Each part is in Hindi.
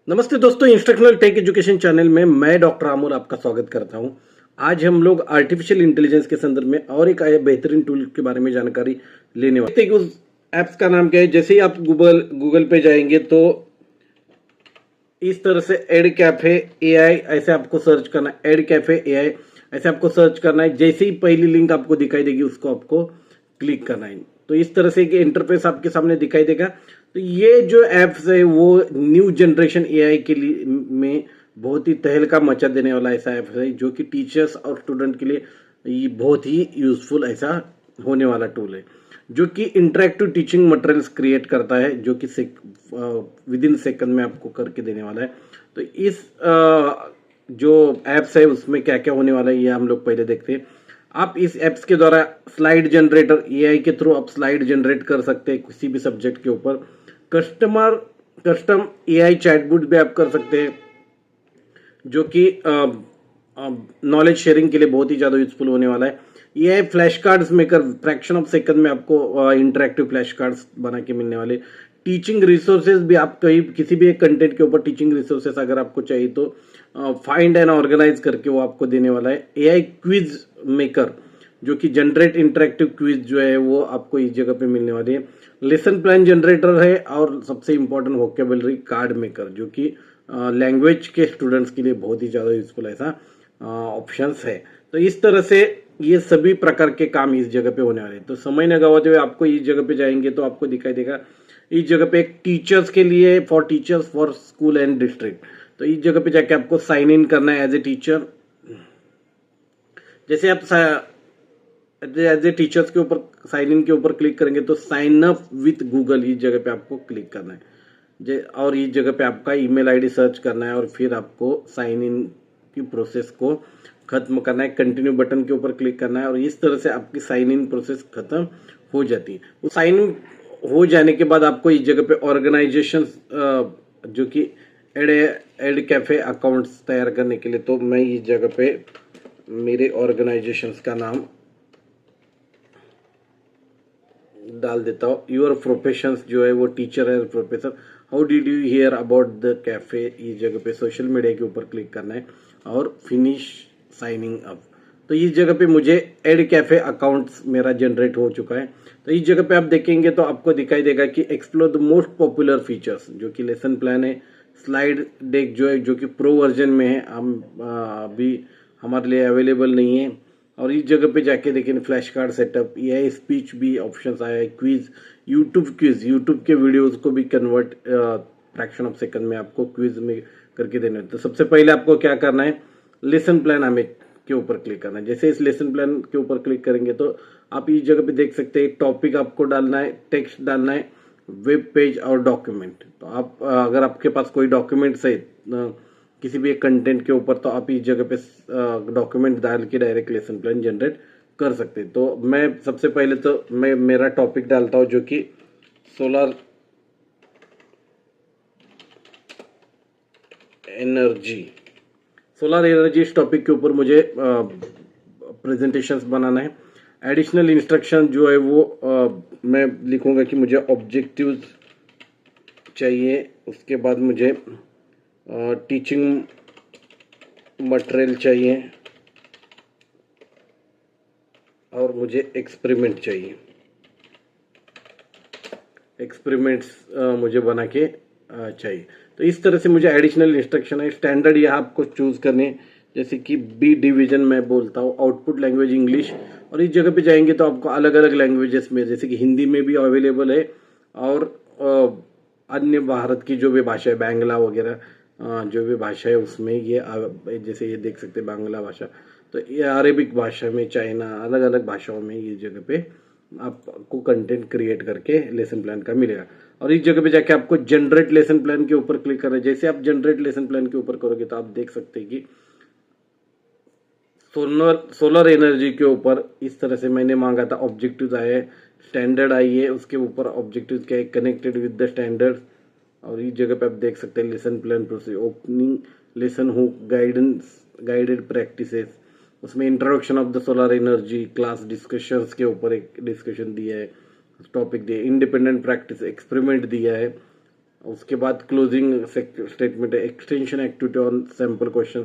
नमस्ते दोस्तों, इंस्ट्रक्शनल टेक एजुकेशन चैनल में मैं डॉक्टर अमोल आपका स्वागत करता हूं। आज हम लोग आर्टिफिशियल इंटेलिजेंस के संदर्भ में और एक बेहतरीन टूल के बारे में जानकारी लेने वाले हैं। उस ऐप्स का नाम क्या है? जैसे ही आप गूगल पे जाएंगे तो इस तरह से एड कैफे एआई ऐसे आपको सर्च करना है। एड कैफे एआई ऐसे आपको सर्च करना है। जैसे ही पहली लिंक आपको दिखाई देगी उसको आपको क्लिक करना है। तो इस तरह से एक इंटरफेस आपके सामने दिखाई देगा। तो ये जो एप्स है वो न्यू जनरेशन एआई के लिए में बहुत ही तहलका मचा देने वाला ऐसा ऐप है, जो कि टीचर्स और स्टूडेंट के लिए ये बहुत ही यूजफुल ऐसा होने वाला टूल है, जो कि इंटरेक्टिव टीचिंग मटेरियल्स क्रिएट करता है, जो कि विद इन सेकंड में आपको करके देने वाला है। तो इस जो एप्स है उसमें क्या क्या होने वाला है ये हम लोग पहले देखते हैं। आप इस एप्स के द्वारा स्लाइड जनरेटर एआई के थ्रू आप स्लाइड जनरेट कर सकते हैं किसी भी सब्जेक्ट के ऊपर। कस्टम एआई चैटबॉट भी आप कर सकते हैं, जो कि नॉलेज शेयरिंग के लिए बहुत ही ज़्यादा यूजफुल होने वाला है। ये flash cards maker fraction of second में आपको इंटरेक्टिव फ्लैश कार्ड्स बना के मिलने वाले। टीचिंग रिसोर्सेज भी आप कहीं किसी भी एक कंटेंट के ऊपर टीचिंग रिसोर्सेज अगर आपको चाहिए तो फाइंड एंड ऑर्गेनाइज करके वो आपको देने वाला है। एआई क्विज मेकर, जो कि जनरेट इंटरेक्टिव क्विज जो है वो आपको इस जगह पे मिलने वाली है। लेसन प्लान जनरेटर है, और सबसे इंपॉर्टेंट वोकेबलरी कार्ड मेकर, जो कि लैंग्वेज के स्टूडेंट्स के लिए बहुत ही ज़्यादा यूजफुल ऐसा ऑप्शंस है। तो इस तरह से ये सभी प्रकार के काम इस जगह पे होने वाले हैं। तो समय न गवाते हुए आपको इस जगह पे जाएंगे तो आपको दिखाई देगा इस जगह पे एक टीचर्स के लिए for teachers for school and district. तो इस जगह पे जाके आपको साइन इन करना है एज ए टीचर। जैसे आप एज ए टीचर्स के ऊपर साइन इन के ऊपर क्लिक करेंगे तो साइन अप विथ गूगल इस जगह पे आपको क्लिक करना है। और इस जगह पे आपका ईमेल आईडी सर्च करना है और फिर आपको साइन इन की प्रोसेस को खत्म करना है। कंटिन्यू बटन के ऊपर क्लिक करना है और इस तरह से आपकी साइन इन प्रोसेस खत्म हो जाती है। वो साइन इन हो जाने के बाद आपको इस जगह पे ऑर्गेनाइजेशन, जो कि एड कैफे अकाउंट्स तैयार करने के लिए, तो मैं इस जगह पे मेरे ऑर्गेनाइजेशंस का नाम डाल देता हूँ। यूर प्रोफेशंस जो है वो टीचर है, professor. How did you here about the cafe, इस जगह पे सोशल मीडिया के ऊपर क्लिक करना है और फिनिश साइनिंग अप। तो इस जगह पे मुझे एड कैफे अकाउंट्स मेरा जनरेट हो चुका है। तो इस जगह पे आप देखेंगे तो आपको दिखाई देगा कि explore the most popular features, जो कि लेसन प्लान है। स्लाइड डेक जो है, जो कि प्रो वर्जन में है, हम अभी हमारे लिए अवेलेबल नहीं है। और इस जगह पे जाके देखें फ्लैश कार्ड सेटअप, ये स्पीच भी ऑप्शंस आया है। क्विज, यूट्यूब के वीडियोस को भी कन्वर्ट फ्रैक्शन ऑफ सेकंड में आपको क्विज में करके देने। तो सबसे पहले आपको क्या करना है, लेसन प्लान हमें के ऊपर क्लिक करना है। जैसे इस लेसन प्लान के ऊपर क्लिक करेंगे तो आप इस जगह पे देख सकते हैं टॉपिक आपको डालना है, टेक्स्ट डालना है, वेब पेज और डॉक्यूमेंट। तो आप अगर आपके पास कोई डॉक्यूमेंट्स है किसी भी एक कंटेंट के ऊपर, तो आप इस जगह पे डॉक्यूमेंट डाल के डायरेक्ट लेसन प्लान जनरेट कर सकते हैं। तो मैं सबसे पहले तो मैं मेरा टॉपिक डालता हूँ, जो कि सोलर एनर्जी इस टॉपिक के ऊपर मुझे प्रेजेंटेशंस बनाना है। एडिशनल इंस्ट्रक्शन जो है वो मैं लिखूंगा कि मुझे ऑब्जेक्टिव्स चाहिए, उसके बाद मुझे टीचिंग मटेरियल चाहिए और मुझे एक्सपेरिमेंट चाहिए। एक्सपेरिमेंट्स मुझे बना के चाहिए। तो इस तरह से मुझे एडिशनल इंस्ट्रक्शन है। स्टैंडर्ड यह आपको चूज करने, जैसे कि बी डिवीजन मैं बोलता हूँ, आउटपुट लैंग्वेज इंग्लिश। और इस जगह पे जाएंगे तो आपको अलग अलग लैंग्वेजेस में, जैसे कि हिंदी में भी अवेलेबल है और अन्य भारत की जो भी भाषा है, बांग्ला वगैरह जो भी भाषा है उसमें ये जैसे ये देख सकते हैं बांग्ला भाषा। तो ये अरेबिक भाषा में, चाइना, अलग अलग भाषाओं में ये जगह पे आपको कंटेंट क्रिएट करके लेसन प्लान का मिलेगा। और इस जगह पे जाके आपको जनरेट लेसन प्लान के ऊपर क्लिक करना है। जैसे आप जनरेट लेसन प्लान के ऊपर करोगे तो आप देख सकते हैं कि सोलर एनर्जी के ऊपर इस तरह से मैंने मांगा था, ऑब्जेक्टिव्स आए, स्टैंडर्ड आई है, उसके ऊपर ऑब्जेक्टिव्स क्या है, कनेक्टेड विद द स्टैंडर्ड। और इस जगह पे आप देख सकते हैं lesson plan process, opening lesson hook, guided practices, उसमें introduction of the solar energy, class discussions के ऊपर एक डिस्कशन दिया है, टॉपिक दिया है, इंडिपेंडेंट प्रैक्टिस, एक्सपेरिमेंट दिया है, उसके बाद क्लोजिंग स्टेटमेंट है, extension activity on sample question,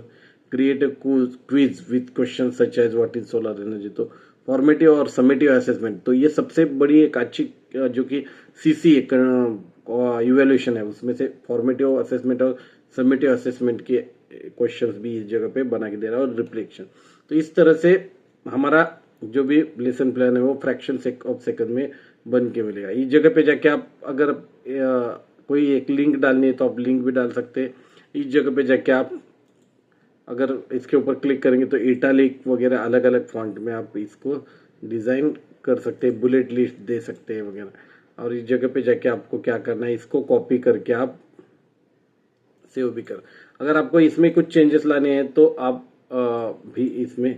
create a quiz with question such as what is solar energy. तो फॉर्मेटिव और समेटिव असेसमेंट, तो ये सबसे बड़ी एक अच्छी जो कि सीसी इवेल्यूशन है, उसमें से फॉर्मेटिव असेसमेंट और समेटिव असेसमेंट के क्वेश्चंस भी इस जगह पे बना के दे रहा है, और रिफ्लेक्शन। तो इस तरह से हमारा जो भी लेसन प्लान है वो फ्रैक्शन ऑफ सेकंड में बन के मिलेगा। इस जगह पे जाके आप अगर कोई एक लिंक डालनी है तो आप लिंक भी डाल सकते हैं। इस जगह पे जाके आप अगर इसके ऊपर क्लिक करेंगे तो इटालिक वगैरह अलग अलग फॉन्ट में आप इसको डिज़ाइन कर सकते हैं, बुलेट लिस्ट दे सकते हैं वगैरह। और इस जगह पे जाके आपको क्या करना है, इसको कॉपी करके आप सेव भी कर। अगर आपको इसमें कुछ चेंजेस लाने हैं तो आप भी इसमें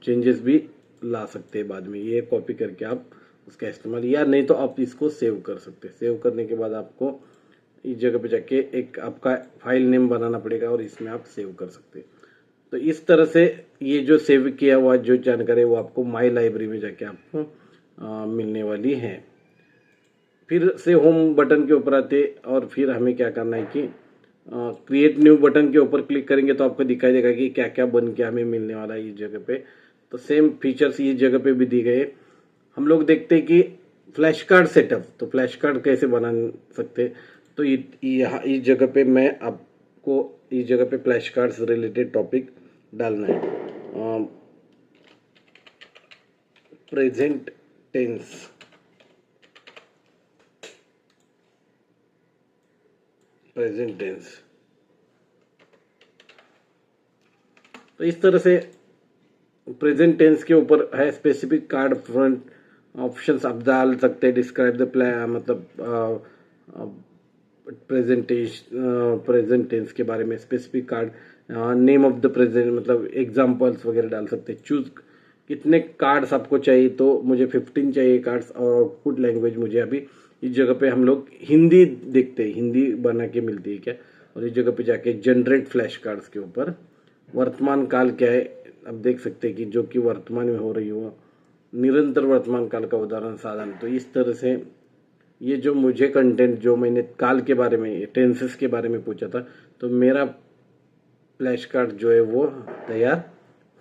चेंजेस भी ला सकते हैं बाद में, ये कॉपी करके आप उसका इस्तेमाल, या नहीं तो आप इसको सेव कर सकते हैं। सेव करने के बाद आपको इस जगह पे जाके एक आपका फाइल नेम बनाना पड़ेगा और इसमें आप सेव कर सकते हैं। तो इस तरह से ये जो सेव किया हुआ जो जानकारी है वो आपको माई लाइब्रेरी में जाके आपको मिलने वाली है। फिर से होम बटन के ऊपर आते और फिर हमें क्या करना है कि क्रिएट न्यू बटन के ऊपर क्लिक करेंगे तो आपको दिखाई देगा कि क्या क्या बन के हमें मिलने वाला है इस जगह पे। तो सेम फीचर्स इस जगह पे भी दी गए। हम लोग देखते हैं कि फ्लैश कार्ड सेटअप, तो फ्लैश कार्ड कैसे बना सकते हैं। तो यहाँ इस जगह पे मैं आपको इस जगह पे फ्लैश कार्ड से रिलेटेड टॉपिक डालना है। Present tense, present tense. तो इस तरह से प्रेजेंट टेंस के ऊपर है स्पेसिफिक कार्ड फ्रंट ऑप्शंस आप डाल सकते हैं। डिस्क्राइब द प्लान, मतलब प्रेजेंट टेंस के बारे में specific card, name of the present, मतलब एग्जांपल्स वगैरह डाल सकते हैं। चूज कितने कार्ड्स आपको चाहिए, तो मुझे 15 चाहिए कार्ड्स, और आउटपुट लैंग्वेज मुझे अभी इस जगह पे हम लोग हिंदी देखते हैं, हिंदी बना के मिलती है क्या। और इस जगह पे जाके जनरेट फ्लैश कार्ड्स के ऊपर वर्तमान काल क्या है अब देख सकते हैं कि जो कि वर्तमान में हो रही हो, निरंतर वर्तमान काल का उदाहरण साधन। तो इस तरह से ये जो मुझे कंटेंट जो मैंने काल के बारे में, टेंसेस के बारे में पूछा था, तो मेरा फ्लैश कार्ड जो है वो तैयार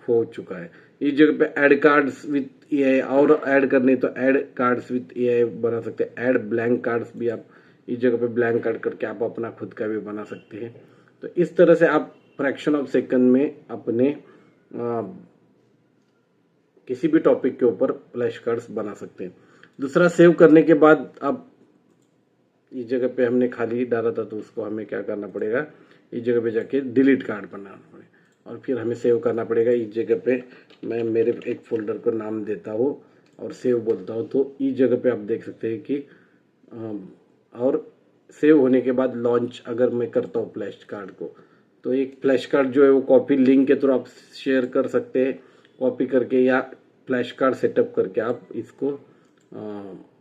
हो चुका है। इस जगह पे ऐड कार्ड्स विथ एआई, और ऐड करने तो ऐड कार्ड्स विथ एआई बना सकते हैं। ऐड ब्लैंक कार्ड्स भी आप इस जगह पे ब्लैंक कार्ड करके आप अपना खुद का भी बना सकते हैं। तो इस तरह से आप फ्रैक्शन ऑफ सेकंड में अपने किसी भी टॉपिक के ऊपर फ्लैश कार्ड्स बना सकते हैं। दूसरा, सेव करने के बाद अब इस जगह पे हमने खाली डाला था तो उसको हमें क्या करना पड़ेगा, इस जगह पे जाके डिलीट कार्ड बनाना पड़ेगा, और फिर हमें सेव करना पड़ेगा। इस जगह पे मैं मेरे एक फोल्डर को नाम देता हूँ और सेव बोलता हूँ। तो इस जगह पे आप देख सकते हैं कि और सेव होने के बाद लॉन्च अगर मैं करता हूँ फ्लैश कार्ड को, तो एक फ्लैश कार्ड जो है वो कॉपी लिंक के थ्रू आप शेयर कर सकते हैं, कॉपी करके, या फ्लैश कार्ड सेटअप करके आप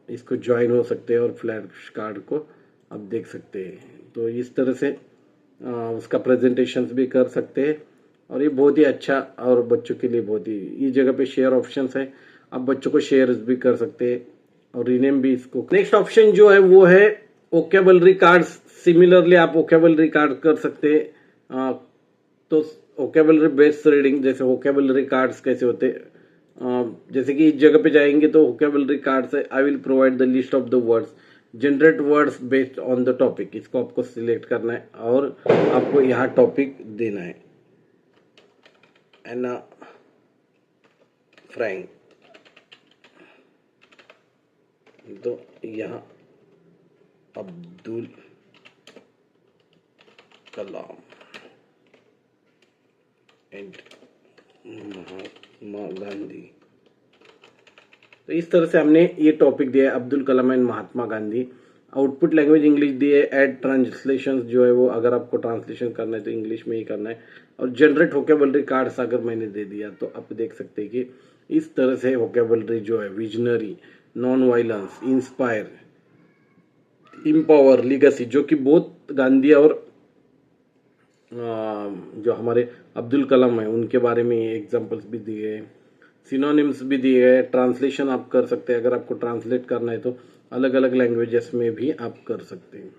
इसको ज्वाइन हो सकते हैं और फ्लैश कार्ड को आप देख सकते हैं। तो इस तरह से उसका प्रेजेंटेशंस भी कर सकते हैं, और ये बहुत ही अच्छा, और बच्चों के लिए बहुत ही, इस जगह पे शेयर ऑप्शंस है, आप बच्चों को शेयर भी कर सकते हैं और रीनेम भी इसको। नेक्स्ट ऑप्शन जो है वो है वोकैबुलरी कार्ड्स। सिमिलरली आप वोकैबुलरी कार्ड कर सकते हैं। तो वोकैबुलरी बेस्ड रीडिंग, जैसे वोकैबुलरी कार्ड्स कैसे होते हैं, जैसे कि इस जगह पे जाएंगे तो वोकैबुलरी कार्ड्स है। I will provide the list of the words, generate words based on the topic, इसको आपको सिलेक्ट करना है और आपको यहाँ टॉपिक देना है। एना फ्रैंक, तो यहाँ अब्दुल कलाम एंड महात्मा गांधी। तो इस तरह से हमने ये टॉपिक दिया है, Abdul Kalam and Mahatma Gandhi. Output language English दी है। ऐड ट्रांसलेशन जो है वो अगर आपको ट्रांसलेशन करना है तो इंग्लिश में ही करना है। और जनरेट वोकैबुलरी कार्ड्स अगर मैंने दे दिया तो आप देख सकते हैं कि इस तरह से वोकैबुलरी जो है visionary, non violence, inspire, empower, legacy, जो कि बहुत गांधी और जो हमारे अब्दुल कलाम है उनके बारे में एग्जाम्पल्स भी दिए हैं, सिनोनिम्स भी दिए हैं। ट्रांसलेशन आप कर सकते हैं, अगर आपको ट्रांसलेट करना है तो अलग अलग लैंग्वेजेस में भी आप कर सकते हैं।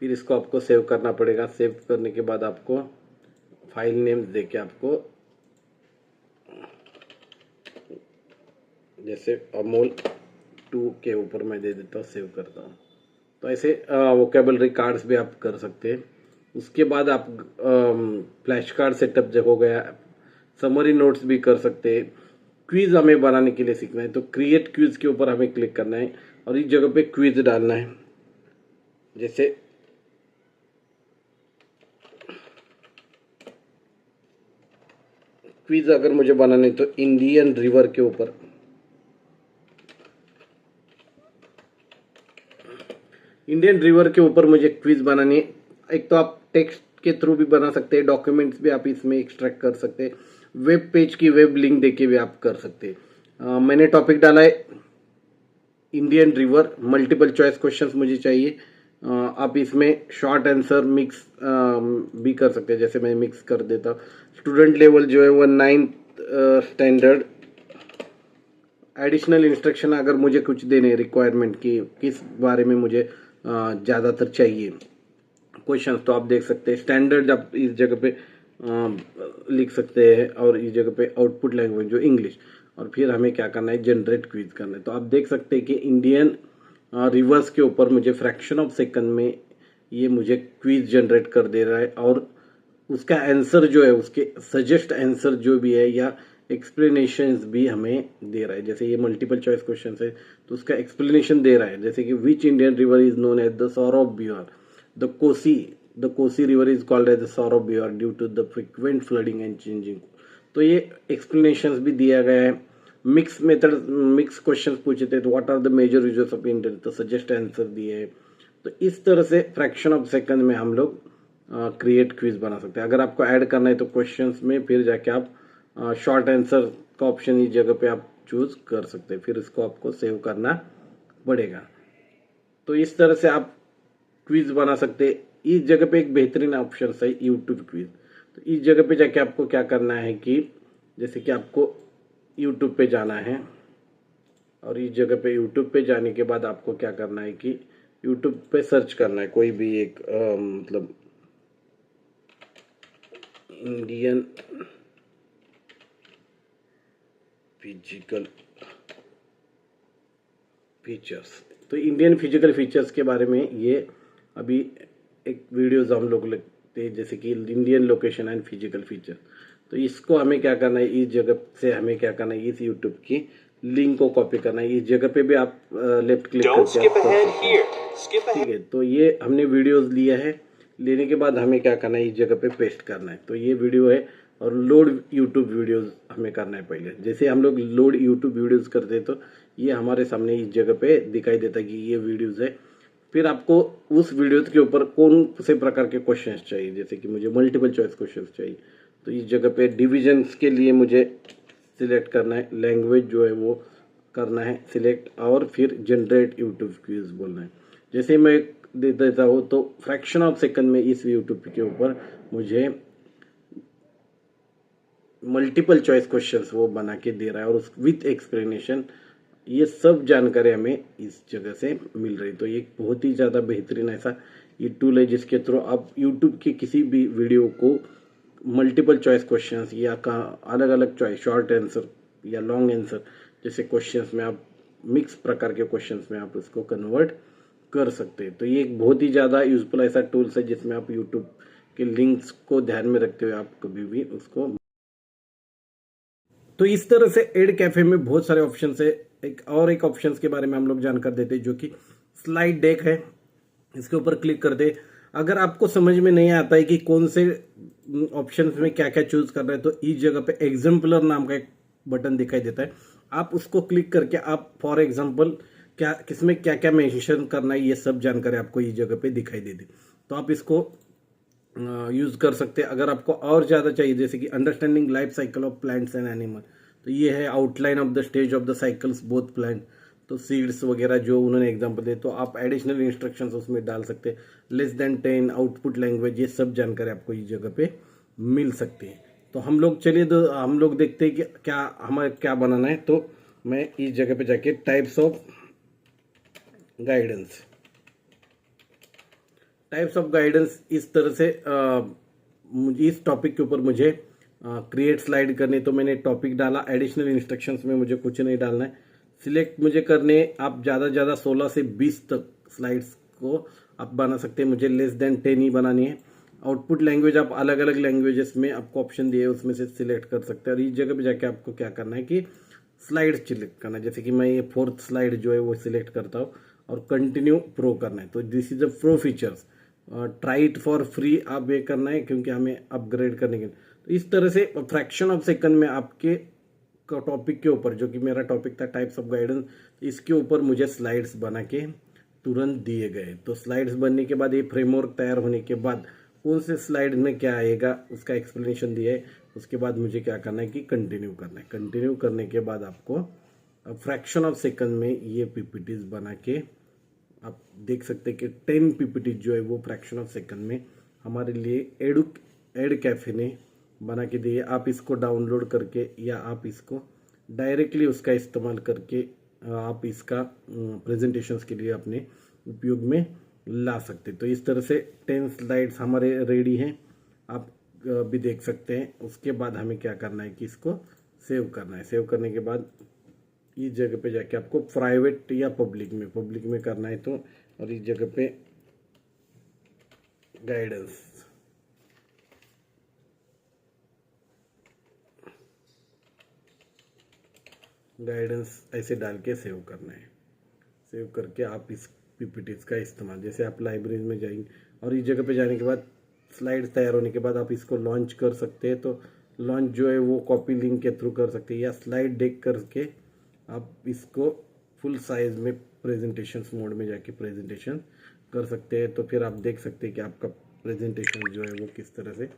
फिर इसको आपको सेव करना पड़ेगा। सेव करने के बाद आपको फाइल नेम देके आपको जैसे अमोल 2 के ऊपर मैं दे देता हूँ, सेव करता हूँ। तो ऐसे वोकेबलरी कार्ड्स भी आप कर सकते हैं। उसके बाद आप फ्लैश कार्ड सेटअप जब हो गया, समरी नोट्स भी कर सकते हैं। क्विज हमें बनाने के लिए सीखना है तो क्रिएट क्विज के ऊपर हमें क्लिक करना है और इस जगह पे क्विज डालना है। जैसे क्विज अगर मुझे बनाने तो इंडियन रिवर के ऊपर, इंडियन रिवर के ऊपर मुझे क्विज बनानी है। एक तो आप टेक्स्ट के थ्रू भी बना सकते हैं, डॉक्यूमेंट्स भी आप इसमें एक्सट्रैक्ट कर सकते हैं, वेब पेज की वेब लिंक देके भी आप कर सकते हैं। मैंने टॉपिक डाला है Indian river, multiple choice questions मुझे चाहिए। आप इसमें शॉर्ट आंसर मिक्स भी कर सकते हैं, जैसे मैं मिक्स कर देता हूँ। स्टूडेंट लेवल जो है वो 9th स्टैंडर्ड। एडिशनल इंस्ट्रक्शन अगर मुझे कुछ देने रिक्वायरमेंट की किस बारे में मुझे ज़्यादातर चाहिए क्वेश्चंस, तो आप देख सकते हैं। स्टैंडर्ड आप इस जगह पे लिख सकते हैं और इस जगह पे आउटपुट लैंग्वेज जो इंग्लिश, और फिर हमें क्या करना है, जनरेट क्विज करना है। तो आप देख सकते हैं कि इंडियन रिवर्स के ऊपर मुझे फ्रैक्शन ऑफ सेकंड में ये मुझे क्विज जनरेट कर दे रहा है और उसका आंसर जो है, उसके सजेस्ट आंसर जो भी है या एक्सप्लेनेशंस भी हमें दे रहा है। जैसे ये मल्टीपल चॉइस क्वेश्चन है तो उसका एक्सप्लेनेशन दे रहा है, जैसे कि which Indian river is known as the sorrow of Bihar. The Kosi river is called as the sorrow of Bihar due to the frequent flooding and changing. तो ये एक्सप्लेनेशंस भी दिया गया है। मिक्स मेथड, मिक्स क्वेश्चन पूछे थे तो what are the major users of Indian, तो सजेस्ट आंसर दिए है। तो इस तरह से फ्रैक्शन ऑफ सेकंड में हम लोग क्रिएट क्विज बना सकते हैं। अगर आपको ऐड करना है तो क्वेश्चंस में फिर जाके आप शॉर्ट आंसर का ऑप्शन इस जगह पे आप चूज कर सकते हैं, फिर इसको आपको सेव करना पड़ेगा। तो इस तरह से आप क्विज बना सकते हैं। इस जगह पे एक बेहतरीन ऑप्शन है यूट्यूब क्विज। तो इस जगह पे जाके आपको क्या करना है कि जैसे कि आपको यूट्यूब पे जाना है और इस जगह पे यूट्यूब पे जाने के बाद आपको क्या करना है कि यूट्यूब पे सर्च करना है कोई भी एक मतलब इंडियन फिजिकल फीचर्स। तो इंडियन फिजिकल फीचर्स के बारे में ये अभी एक वीडियोज हम लोग लगते हैं, जैसे कि Indian location and physical feature. तो इसको हमें क्या करना है, इस जगह से हमें क्या करना है, इस यूट्यूब की लिंक को कॉपी करना है। इस जगह पे भी आप लेफ्ट क्लिक करके, ठीक है। तो ये हमने वीडियोज लिया है, लेने के बाद हमें क्या करना है, इस जगह पे पेस्ट करना है। तो ये वीडियो है और लोड यूट्यूब वीडियोस हमें करना है पहले। जैसे हम लोग लोड यूट्यूब वीडियोस करते हैं तो ये हमारे सामने इस जगह पे दिखाई देता है कि ये वीडियोस है। फिर आपको उस वीडियोस के ऊपर कौन से प्रकार के क्वेश्चंस चाहिए, जैसे कि मुझे मल्टीपल चॉइस क्वेश्चंस चाहिए तो इस जगह पे डिविजन्स के लिए मुझे सिलेक्ट करना है, लैंग्वेज जो है वो करना है सिलेक्ट, और फिर जनरेट यूट्यूब क्विज बोलना है। जैसे मैं दे देता हूँ तो फ्रैक्शन ऑफ सेकंड में इस यूट्यूब के ऊपर मुझे मल्टीपल चॉइस क्वेश्चंस वो बना के दे रहा है और उस विथ एक्सप्लेनेशन। ये सब जानकारी हमें इस जगह से मिल रही। तो ये बहुत ही ज़्यादा बेहतरीन ऐसा ये टूल है जिसके थ्रू आप यूट्यूब के किसी भी वीडियो को मल्टीपल चॉइस क्वेश्चंस या अलग अलग चॉइस, शॉर्ट आंसर या लॉन्ग आंसर जैसे क्वेश्चंस में आप मिक्स प्रकार के क्वेश्चंस में आप उसको कन्वर्ट कर सकते हैं। तो ये एक बहुत ही ज़्यादा यूजफुल ऐसा टूल्स है जिसमें आप यूट्यूब के लिंक्स को ध्यान में रखते हुए आप कभी भी उसको। तो इस तरह से एड कैफे में बहुत सारे ऑप्शन है। एक ऑप्शंस के बारे में हम लोग जानकारी देते हैं जो कि स्लाइड डेक है। इसके ऊपर क्लिक कर दे। अगर आपको समझ में नहीं आता है कि कौन से ऑप्शंस में क्या क्या चूज करना है तो इस जगह पे एग्जाम्पलर नाम का एक बटन दिखाई देता है, आप उसको क्लिक करके आप फॉर एग्जाम्पल क्या किसमें क्या क्या मेंशन करना है ये सब जानकारी आपको इस जगह पे दिखाई देती। तो आप इसको यूज कर सकते हैं। अगर आपको और ज़्यादा चाहिए जैसे कि understanding life cycle of plants and animal, तो ये है outline of the stage of the cycles both plant. तो सीड्स वगैरह जो उन्होंने एग्जांपल दिए तो आप एडिशनल इंस्ट्रक्शंस उसमें डाल सकते हैं। लेस देन 10 आउटपुट लैंग्वेज, ये सब जानकारी आपको इस जगह पे मिल सकती है। तो हम लोग चलिए तो हम लोग देखते हैं कि क्या हमें क्या बनाना है। तो मैं इस जगह पे जाके types of types of guidance इस तरह से मुझे इस टॉपिक के ऊपर मुझे क्रिएट स्लाइड करनी, तो मैंने टॉपिक डाला। एडिशनल इंस्ट्रक्शंस में मुझे कुछ नहीं डालना है। सिलेक्ट मुझे करने, आप ज़्यादा से ज़्यादा 16 से 20 तक स्लाइड्स को आप बना सकते हैं, मुझे लेस देन 10 ही बनानी है। आउटपुट लैंग्वेज आप अलग अलग लैंग्वेजेस में आपको ऑप्शन दिए उसमें से सिलेक्ट कर सकते हैं। और इस जगह पे जाके आपको क्या करना है कि स्लाइड सिलेक्ट करना है। जैसे कि मैं ये 4th स्लाइड जो है वो सिलेक्ट करता हूँ और कंटिन्यू प्रो करना है। तो this is the pro features, try it for free आप ये करना है क्योंकि हमें अपग्रेड करने के लिए। तो इस तरह से फ्रैक्शन ऑफ सेकंड में आपके टॉपिक के ऊपर, जो कि मेरा टॉपिक था टाइप्स ऑफ गाइडेंस, इसके ऊपर मुझे स्लाइड्स बना के तुरंत दिए गए। तो स्लाइड्स बनने के बाद, ये फ्रेमवर्क तैयार होने के बाद कौन से स्लाइड में क्या आएगा उसका एक्सप्लेनेशन दिया है। उसके बाद मुझे क्या करना है कि कंटिन्यू करना है। कंटिन्यू करने के बाद आपको फ्रैक्शन ऑफ सेकंड में ये पीपीटीज बना के आप देख सकते हैं कि 10 पीपीटीज जो है वो फ्रैक्शन ऑफ सेकंड में हमारे लिए एड कैफे ने बना के दिए। आप इसको डाउनलोड करके या आप इसको डायरेक्टली उसका इस्तेमाल करके आप इसका प्रेजेंटेशंस के लिए अपने उपयोग में ला सकते। तो इस तरह से 10 स्लाइड्स हमारे रेडी हैं, आप भी देख सकते हैं। उसके बाद हमें क्या करना है कि इसको सेव करना है। सेव करने के बाद इस जगह पे जाके आपको प्राइवेट या पब्लिक में करना है। तो और इस जगह पे गाइडेंस ऐसे डाल के सेव करना है। सेव करके आप इस पीपीटीज का इस्तेमाल, जैसे आप लाइब्रेरी में जाएंगे और इस जगह पे जाने के बाद स्लाइड तैयार होने के बाद आप इसको लॉन्च कर सकते हैं। तो लॉन्च जो है वो कॉपी लिंक के थ्रू कर सकते हैं या स्लाइड डेक करके आप इसको फुल साइज में प्रेजेंटेशन मोड में जाके प्रेजेंटेशन कर सकते हैं। तो फिर आप देख सकते हैं कि आपका प्रेजेंटेशन जो है वो किस तरह से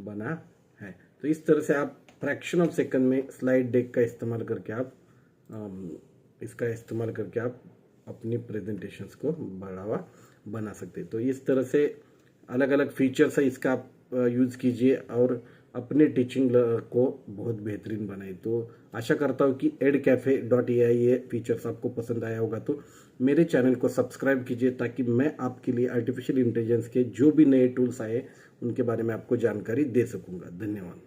बना है। तो इस तरह से आप फ्रैक्शन ऑफ सेकंड में स्लाइड डेक का इस्तेमाल करके आप इसका इस्तेमाल करके आप अपनी प्रेजेंटेशंस को बढ़ावा बना सकते हैं। तो इस तरह से अलग अलग फीचर्स है, इसका आप यूज़ कीजिए और अपने टीचिंग को बहुत बेहतरीन बनाए। तो आशा करता हूँ कि edcafe.ai ये फीचर्स आपको पसंद आया होगा। तो मेरे चैनल को सब्सक्राइब कीजिए ताकि मैं आपके लिए आर्टिफिशियल इंटेलिजेंस के जो भी नए टूल्स आए उनके बारे में आपको जानकारी दे सकूँगा। धन्यवाद।